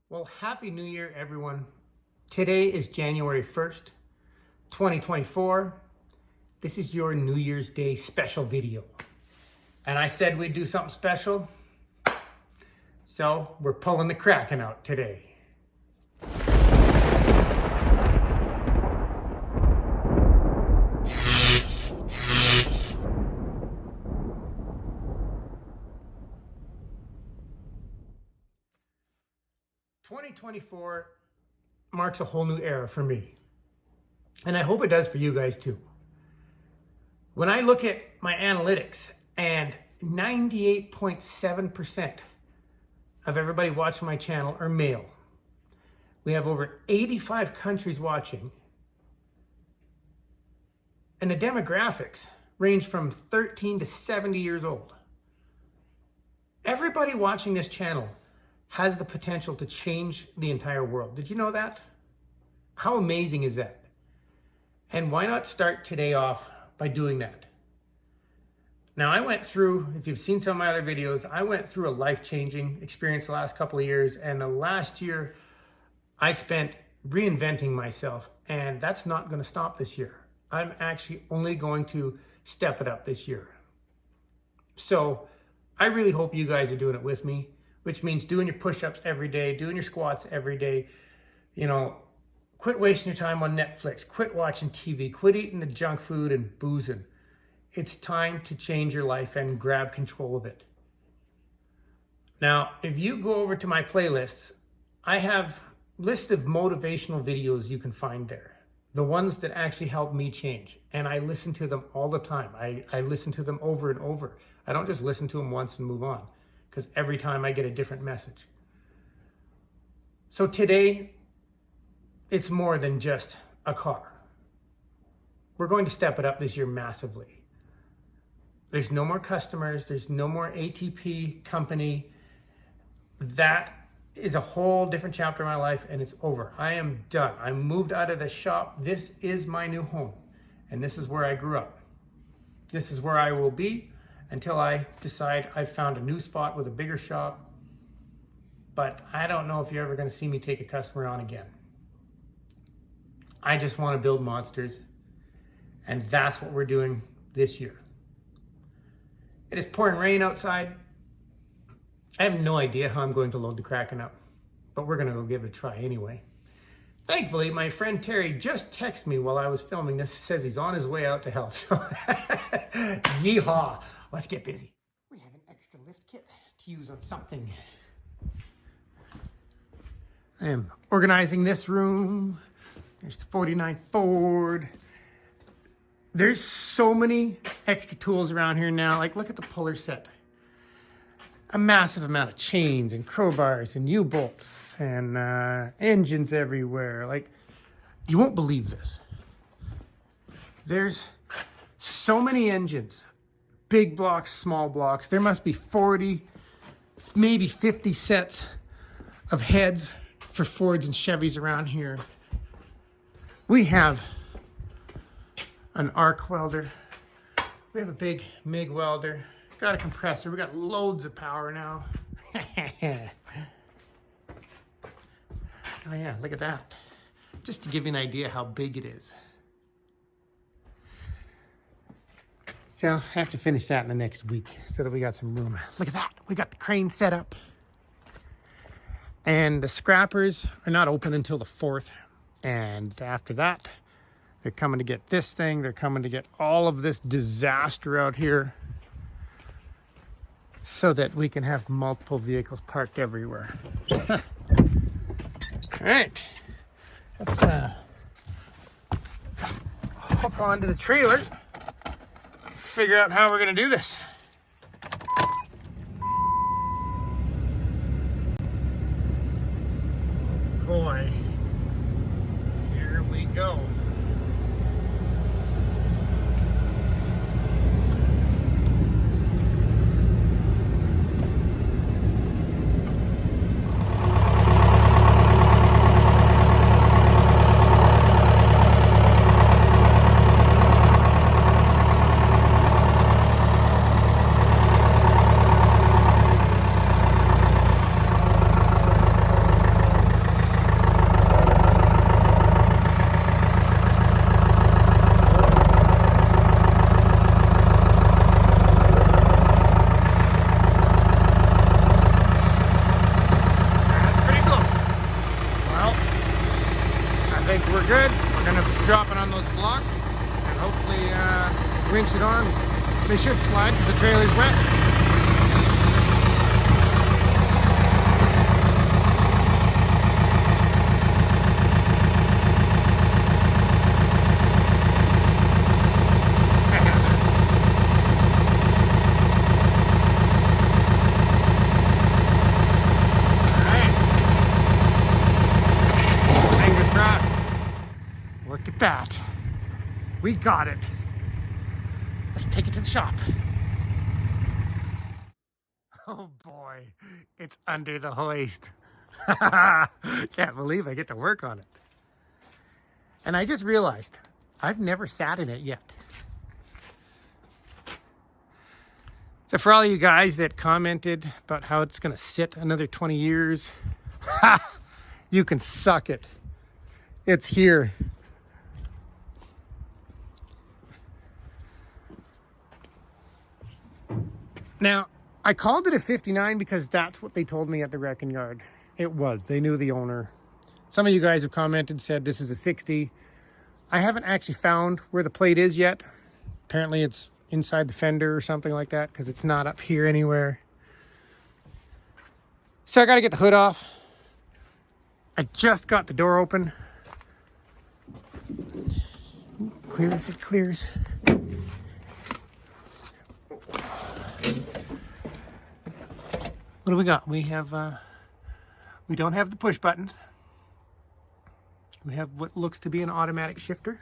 Well, Happy New Year, everyone. Today is January 1st, 2024. This is your New Year's Day special video. And I said we'd do something special. So we're pulling the Kraken out today. "2024 marks a whole new era for me. And I hope it does for you guys too. When I look at my analytics and 98.7% of everybody watching my channel are male. We have over 85 countries watching. And the demographics range from 13 to 70 years old. Everybody watching this channel has the potential to change the entire world. Did you know that? How amazing is that? And why not start today off by doing that? Now, I went through, if you've seen some of my other videos, I went through a life-changing experience the last couple of years. And the last year, I spent reinventing myself. And that's not going to stop this year. I'm actually only going to step it up this year. So I really hope you guys are doing it with me, which means doing your push-ups every day, doing your squats every day. You know, quit wasting your time on Netflix, quit watching TV, quit eating the junk food and boozing. It's time to change your life and grab control of it. Now, if you go over to my playlists, I have lists of motivational videos you can find there. The ones that actually help me change. And I listen to them all the time. I listen to them over and over. I don't just listen to them once and move on, because every time I get a different message. So today, it's more than just a car. We're going to step it up this year massively. There's no more customers. There's no more ATP company. That is a whole different chapter of my life, and it's over. I am done. I moved out of the shop. This is my new home, and this is where I grew up. This is where I will be until I decide I've found a new spot with a bigger shop. But I don't know if you're ever going to see me take a customer on again. I just want to build monsters, and that's what we're doing this year. It is pouring rain outside. I have no idea how I'm going to load the Kraken up, but we're going to go give it a try anyway. Thankfully, my friend Terry just texted me while I was filming this. Says he's on his way out to help. So, yeehaw. Let's get busy. We have an extra lift kit to use on something. I am organizing this room. There's the 49 Ford. There's so many extra tools around here now. Like, look at the puller set. A massive amount of chains and crowbars and U-bolts and engines everywhere. Like, you won't believe this. There's so many engines. Big blocks, small blocks. There must be 40, maybe 50 sets of heads for Fords and Chevys around here. We have an arc welder. We have a big MIG welder. Got a compressor. We got loads of power now. Oh yeah, look at that. Just to give you an idea how big it is. So I have to finish that in the next week so that we got some room. Look at that. We got the crane set up. And the scrappers are not open until the 4th. And after that, they're coming to get this thing. They're coming to get all of this disaster out here so that we can have multiple vehicles parked everywhere. All right. Let's hook onto the trailer. Figure out how we're going to do this. Boy, here we go. drop it on those blocks and hopefully winch it on. They should slide because the trailer's wet. Look at that. We got it. Let's take it to the shop. Oh boy, it's under the hoist. Can't believe I get to work on it. And I just realized I've never sat in it yet. So for all you guys that commented about how it's gonna sit another 20 years, you can suck it. It's here. Now, I called it a 59 because that's what they told me at the wrecking yard. It was. They knew the owner. Some of you guys have commented, said this is a 60. I haven't actually found where the plate is yet. Apparently it's inside the fender or something like that because it's not up here anywhere. So I got to get the hood off. I just got the door open. Clears, it clears. What do we got? We have, we don't have the push buttons. We have what looks to be an automatic shifter.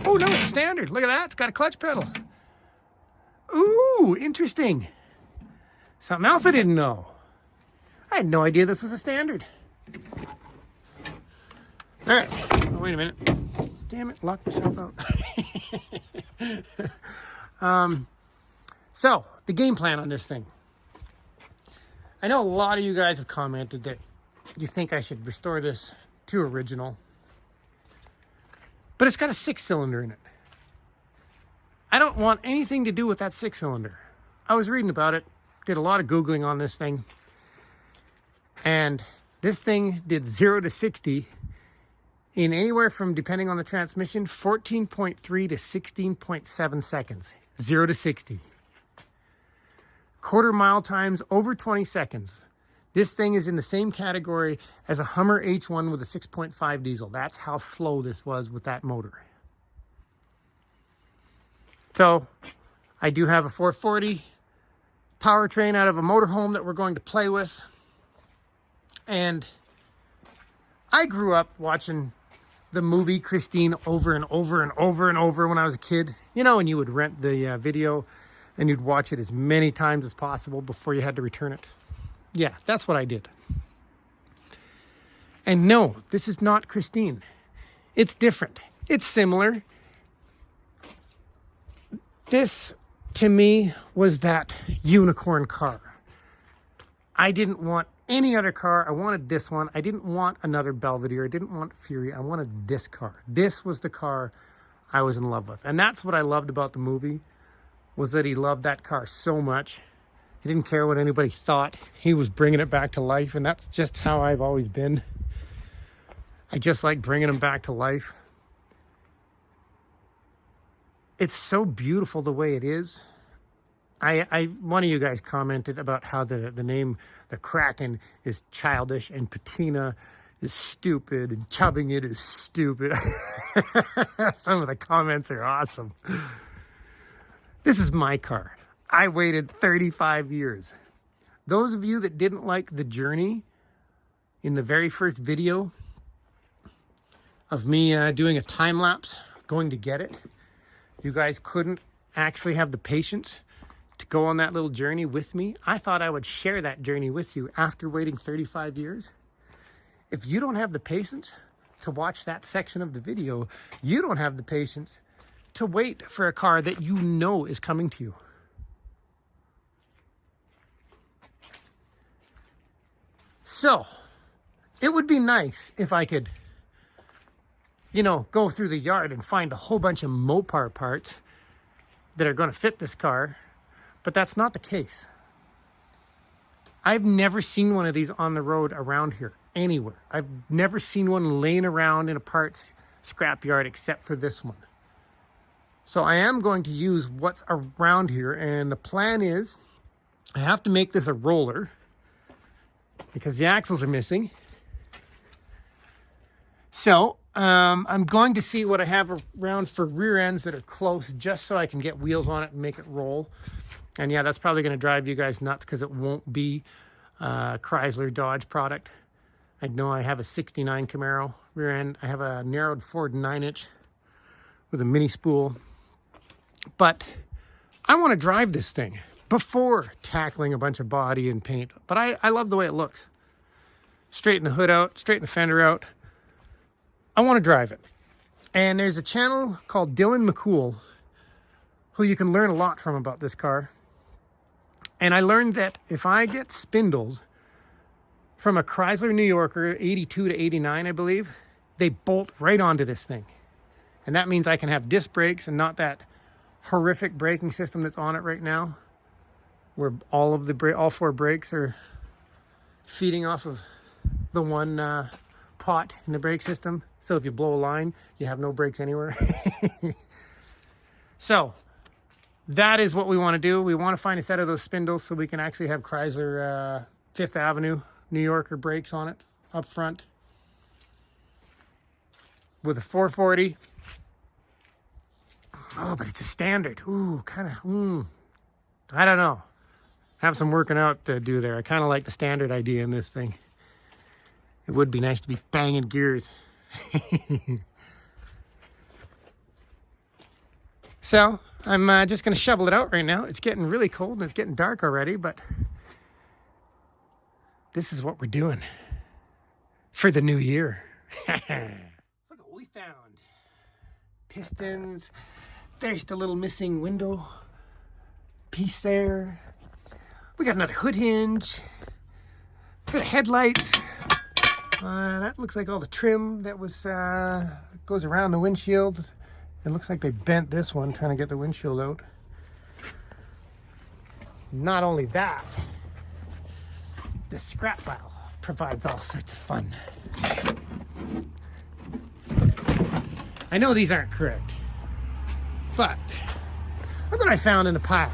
Oh no, it's standard. Look at that. It's got a clutch pedal. Ooh, interesting. Something else I didn't know. I had no idea this was a standard. All right. Oh, wait a minute. Damn it. Locked myself out. So, the game plan on this thing. I know a lot of you guys have commented that you think I should restore this to original. But it's got a 6-cylinder in it. I don't want anything to do with that 6-cylinder. I was reading about it, did a lot of Googling on this thing. And this thing did 0 to 60 in anywhere from, depending on the transmission, 14.3 to 16.7 seconds. 0 to 60. Quarter mile times over 20 seconds. This thing is in the same category as a Hummer H1 with a 6.5 diesel. That's how slow this was with that motor. So I do have a 440 powertrain out of a motorhome that we're going to play with. And I grew up watching the movie Christine over and over and over and over when I was a kid. You know, and you would rent the video and you'd watch it as many times as possible before you had to return it. Yeah, that's what I did. And no, this is not Christine. It's different. It's similar. This, to me, was that unicorn car. I didn't want any other car. I wanted this one. I didn't want another Belvedere. I didn't want Fury. I wanted this car. This was the car I was in love with. And that's what I loved about the movie, was that he loved that car so much. He didn't care what anybody thought. He was bringing it back to life, and that's just how I've always been. I just like bringing them back to life. It's so beautiful the way it is. One of you guys commented about how the name, the Kraken, is childish and patina is stupid and chubbing it is stupid. Some of the comments are awesome. This is my car. I waited 35 years. Those of you that didn't like the journey in the very first video of me doing a time lapse going to get it, you guys couldn't actually have the patience to go on that little journey with me. I thought I would share that journey with you after waiting 35 years. If you don't have the patience to watch that section of the video, you don't have the patience to wait for a car that you know is coming to you. So, it would be nice if I could, you know, go through the yard and find a whole bunch of Mopar parts that are going to fit this car, but that's not the case. I've never seen one of these on the road around here, anywhere. I've never seen one laying around in a parts scrapyard except for this one. So I am going to use what's around here, and the plan is I have to make this a roller because the axles are missing. So I'm going to see what I have around for rear ends that are close, just so I can get wheels on it and make it roll. And yeah, that's probably going to drive you guys nuts because it won't be Chrysler Dodge product. I know I have a 69 Camaro rear end. I have a narrowed Ford 9-inch with a mini spool. But I want to drive this thing before tackling a bunch of body and paint. But I love the way it looks. Straighten the hood out, straighten the fender out. I want to drive it. And there's a channel called Dylan McCool who you can learn a lot from about this car. And I learned that if I get spindles from a Chrysler New Yorker, 82 to 89, I believe, they bolt right onto this thing. And that means I can have disc brakes and not that horrific braking system that's on it right now, where all four brakes are feeding off of the one pot in the brake system. So if you blow a line, you have no brakes anywhere. So that is what we want to do. We want to find a set of those spindles so we can actually have Chrysler Fifth Avenue New Yorker brakes on it up front with a 440. Oh, but it's a standard. Ooh, kind of, I don't know. Have some working out to do there. I kind of like the standard idea in this thing. It would be nice to be banging gears. So I'm just going to shovel it out right now. It's getting really cold and it's getting dark already, but this is what we're doing for the new year. Look what we found. Pistons. There's the little missing window piece there. We got another hood hinge. Got headlights. That looks like all the trim that was goes around the windshield. It looks like they bent this one trying to get the windshield out. Not only that, the scrap pile provides all sorts of fun. I know these aren't correct, but look what I found in the pile.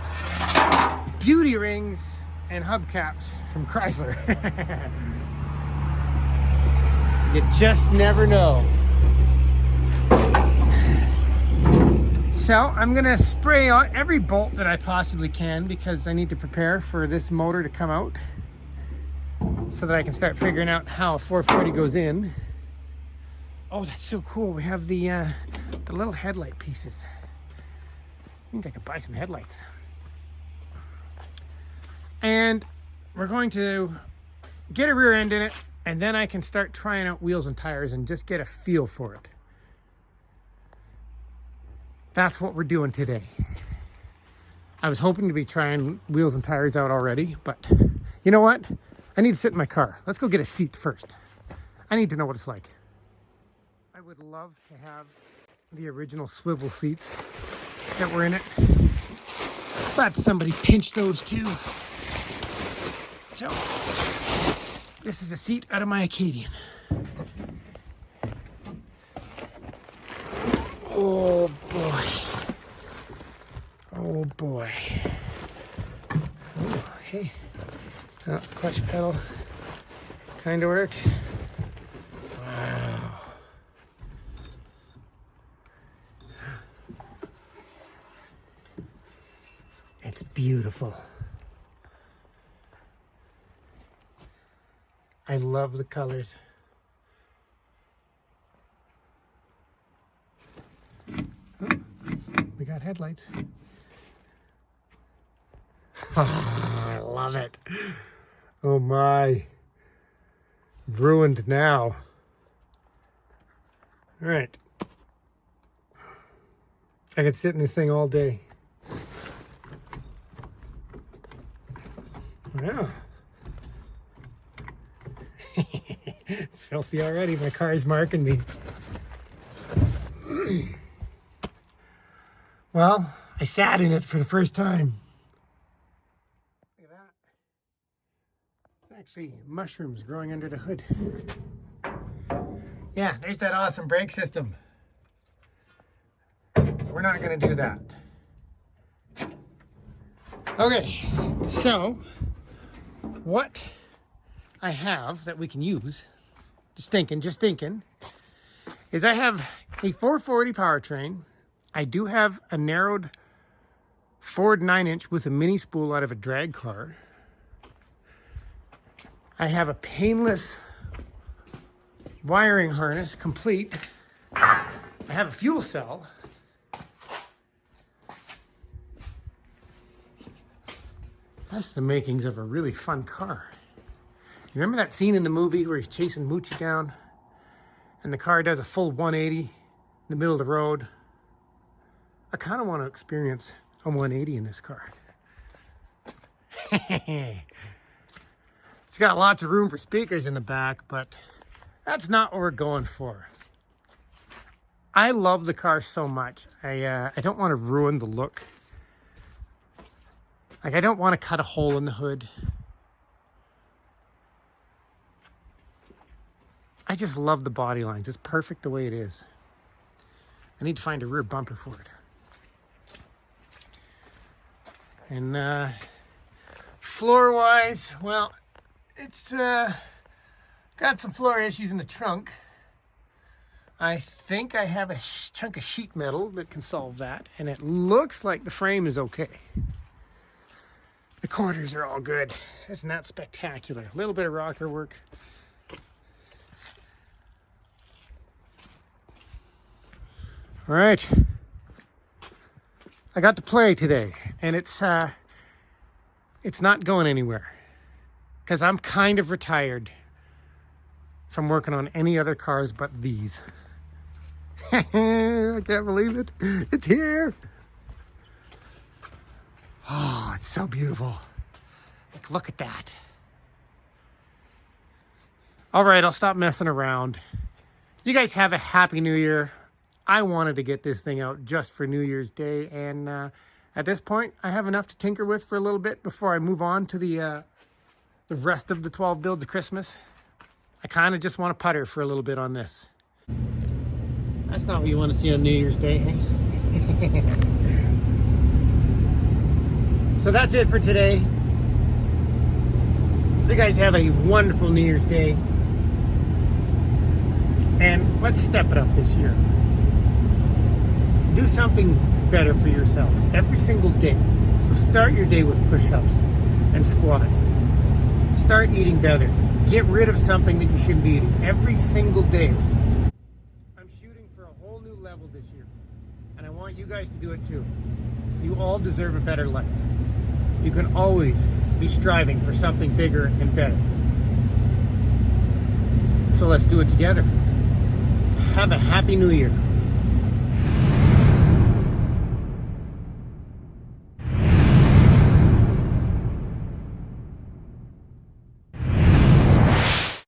Beauty rings and hubcaps from Chrysler. You just never know. So I'm gonna spray on every bolt that I possibly can because I need to prepare for this motor to come out so that I can start figuring out how a 440 goes in. Oh, that's so cool. We have the little headlight pieces. Means I could buy some headlights. And we're going to get a rear end in it, and then I can start trying out wheels and tires and just get a feel for it. That's what we're doing today. I was hoping to be trying wheels and tires out already, but you know what? I need to sit in my car. Let's go get a seat first. I need to know what it's like. I would love to have the original swivel seats that were in it, but somebody pinched those too. So this is a seat out of my Acadian. Oh boy. Oh boy. Oh, hey. Oh, clutch pedal kind of works. Wow. It's beautiful. I love the colors. Oh, we got headlights. I love it. Oh my. Ruined now. All right. I could sit in this thing all day. Wow. Filthy already. My car is marking me. Well, I sat in it for the first time. Look at that. It's actually mushrooms growing under the hood. Yeah, there's that awesome brake system. we're not going to do that. Okay, so what I have that we can use, just thinking, is I have a 440 powertrain. I do have a narrowed Ford 9-inch with a mini spool out of a drag car. I have a painless wiring harness complete. I have a fuel cell. That's the makings of a really fun car. You remember that scene in the movie where he's chasing Moochie down and the car does a full 180 in the middle of the road? I kind of want to experience a 180 in this car. It's got lots of room for speakers in the back, but that's not what we're going for. I love the car so much. I don't want to ruin the look. Like, I don't want to cut a hole in the hood. I just love the body lines. It's perfect the way it is. I need to find a rear bumper for it. And floor-wise, well, it's got some floor issues in the trunk. I think I have a chunk of sheet metal that can solve that, and it looks like the frame is okay. The corners are all good. Isn't that spectacular? A little bit of rocker work. All right. I got to play today, and it's not going anywhere because I'm kind of retired from working on any other cars but these. I can't believe it. It's here. Oh, it's so beautiful. Like, look at that. All right, I'll stop messing around. You guys have a happy new year. I wanted to get this thing out just for New Year's Day, and at this point, I have enough to tinker with for a little bit before I move on to the rest of the 12 builds of Christmas. I kind of just want to putter for a little bit on this. That's not what you want to see on New Year's Day, hey? So that's it for today. You guys have a wonderful New Year's Day. And let's step it up this year. Do something better for yourself every single day. So start your day with push-ups and squats. Start eating better. Get rid of something that you shouldn't be eating every single day. I'm shooting for a whole new level this year, and I want you guys to do it too. You all deserve a better life. You can always be striving for something bigger and better. So let's do it together. Have a happy new year.